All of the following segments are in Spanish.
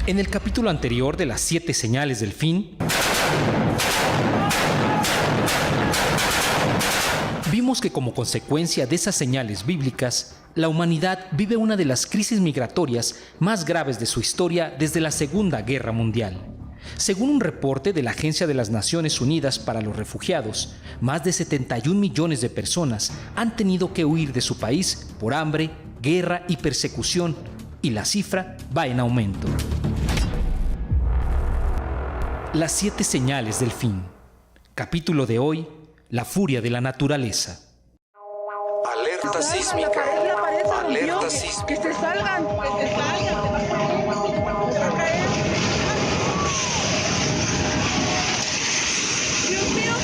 En el capítulo anterior de las 7 señales del fin, vimos que como consecuencia de esas señales bíblicas, la humanidad vive una de las crisis migratorias más graves de su historia desde la Segunda Guerra Mundial. Según un reporte de la Agencia de las Naciones Unidas para los Refugiados, más de 71 millones de personas han tenido que huir de su país por hambre, guerra y persecución, y la cifra va en aumento. Las 7 señales del fin. Capítulo de hoy: la furia de la naturaleza. Alerta sísmica. Alerta sísmica. Que se salgan. Dios mío.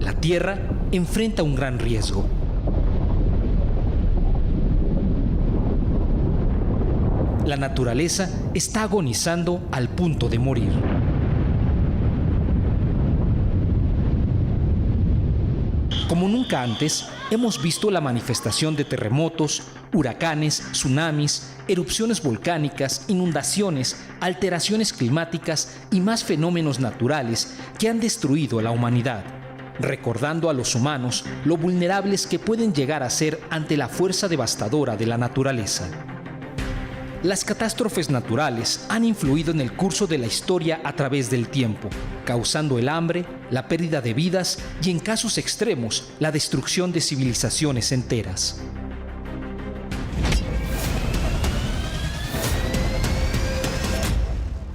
La Tierra enfrenta un gran riesgo. La naturaleza está agonizando al punto de morir. Como nunca antes, hemos visto la manifestación de terremotos, huracanes, tsunamis, erupciones volcánicas, inundaciones, alteraciones climáticas y más fenómenos naturales que han destruido a la humanidad, recordando a los humanos lo vulnerables que pueden llegar a ser ante la fuerza devastadora de la naturaleza. Las catástrofes naturales han influido en el curso de la historia a través del tiempo, causando el hambre, la pérdida de vidas y, en casos extremos, la destrucción de civilizaciones enteras.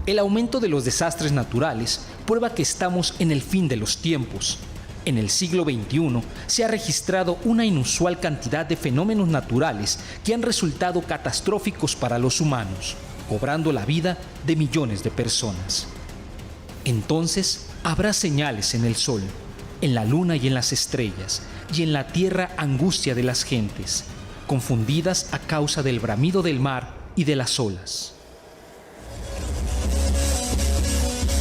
El aumento de los desastres naturales prueba que estamos en el fin de los tiempos. En el siglo XXI se ha registrado una inusual cantidad de fenómenos naturales que han resultado catastróficos para los humanos, cobrando la vida de millones de personas. Entonces, habrá señales en el sol, en la luna y en las estrellas, y en la tierra angustia de las gentes, confundidas a causa del bramido del mar y de las olas.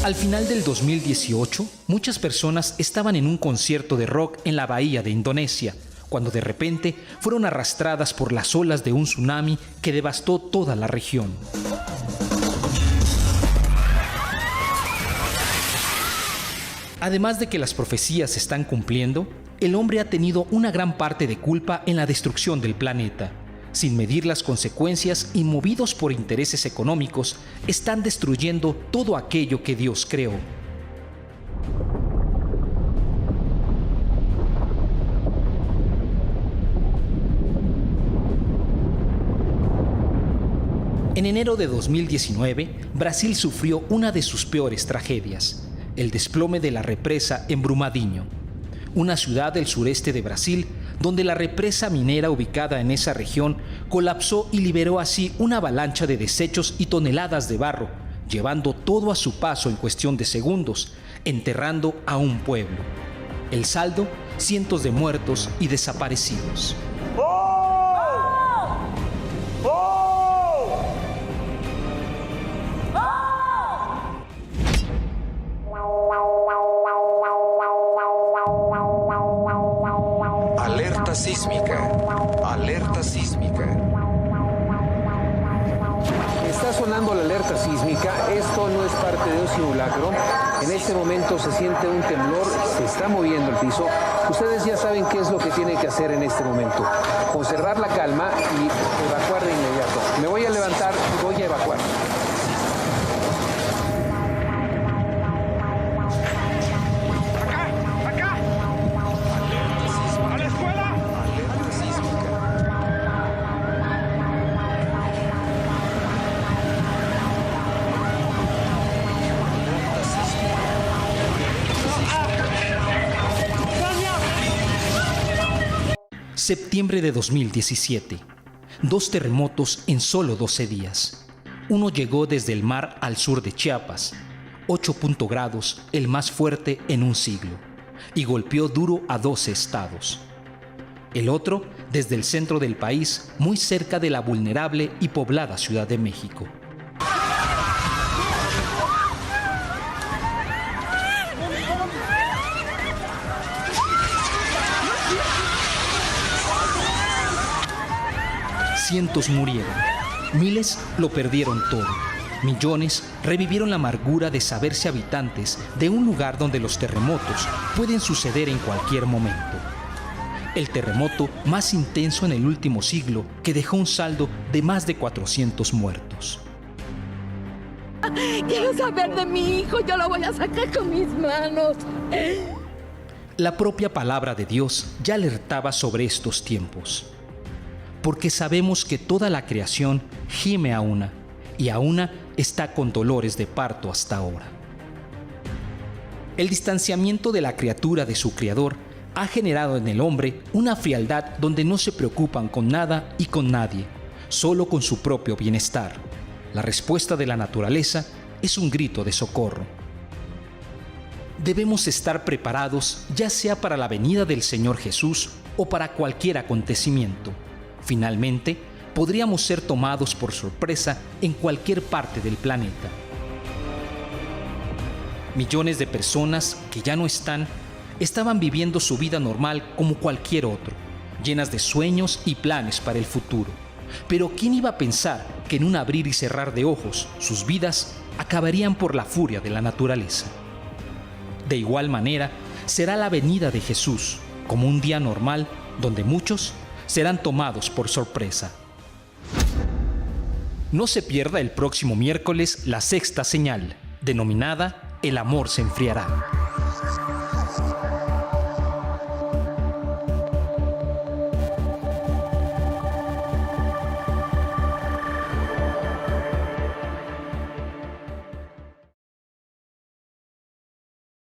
Al final del 2018, muchas personas estaban en un concierto de rock en la bahía de Indonesia, cuando de repente fueron arrastradas por las olas de un tsunami que devastó toda la región. Además de que las profecías se están cumpliendo, el hombre ha tenido una gran parte de culpa en la destrucción del planeta. Sin medir las consecuencias y movidos por intereses económicos, están destruyendo todo aquello que Dios creó. En enero de 2019, Brasil sufrió una de sus peores tragedias: el desplome de la represa en Brumadinho, una ciudad del sureste de Brasil, donde la represa minera ubicada en esa región colapsó y liberó así una avalancha de desechos y toneladas de barro, llevando todo a su paso en cuestión de segundos, enterrando a un pueblo. El saldo: cientos de muertos y desaparecidos. Alerta sísmica. Alerta sísmica. Está sonando la alerta sísmica. Esto no es parte de un simulacro. En este momento se siente un temblor, se está moviendo el piso. Ustedes ya saben qué es lo que tienen que hacer en este momento: conservar la calma y evacuar de inmediato. Me voy a levantar y voy a evacuar. Septiembre de 2017. 2 terremotos en solo 12 días. Uno llegó desde el mar al sur de Chiapas, 8 grados, el más fuerte en un siglo, y golpeó duro a 12 estados. El otro desde el centro del país, muy cerca de la vulnerable y poblada Ciudad de México. Cientos murieron. Miles lo perdieron todo. Millones revivieron la amargura de saberse habitantes de un lugar donde los terremotos pueden suceder en cualquier momento. El terremoto más intenso en el último siglo, que dejó un saldo de más de 400 muertos. Quiero saber de mi hijo, yo lo voy a sacar con mis manos. La propia palabra de Dios ya alertaba sobre estos tiempos. Porque sabemos que toda la creación gime a una, y a una está con dolores de parto hasta ahora. El distanciamiento de la criatura de su Creador ha generado en el hombre una frialdad donde no se preocupan con nada y con nadie, solo con su propio bienestar. La respuesta de la naturaleza es un grito de socorro. Debemos estar preparados ya sea para la venida del Señor Jesús o para cualquier acontecimiento. Finalmente, podríamos ser tomados por sorpresa en cualquier parte del planeta. Millones de personas que ya no estaban viviendo su vida normal como cualquier otro, llenas de sueños y planes para el futuro. Pero ¿quién iba a pensar que en un abrir y cerrar de ojos sus vidas acabarían por la furia de la naturaleza? De igual manera, será la venida de Jesús como un día normal donde muchos serán tomados por sorpresa. No se pierda el próximo miércoles la sexta señal, denominada El amor se enfriará.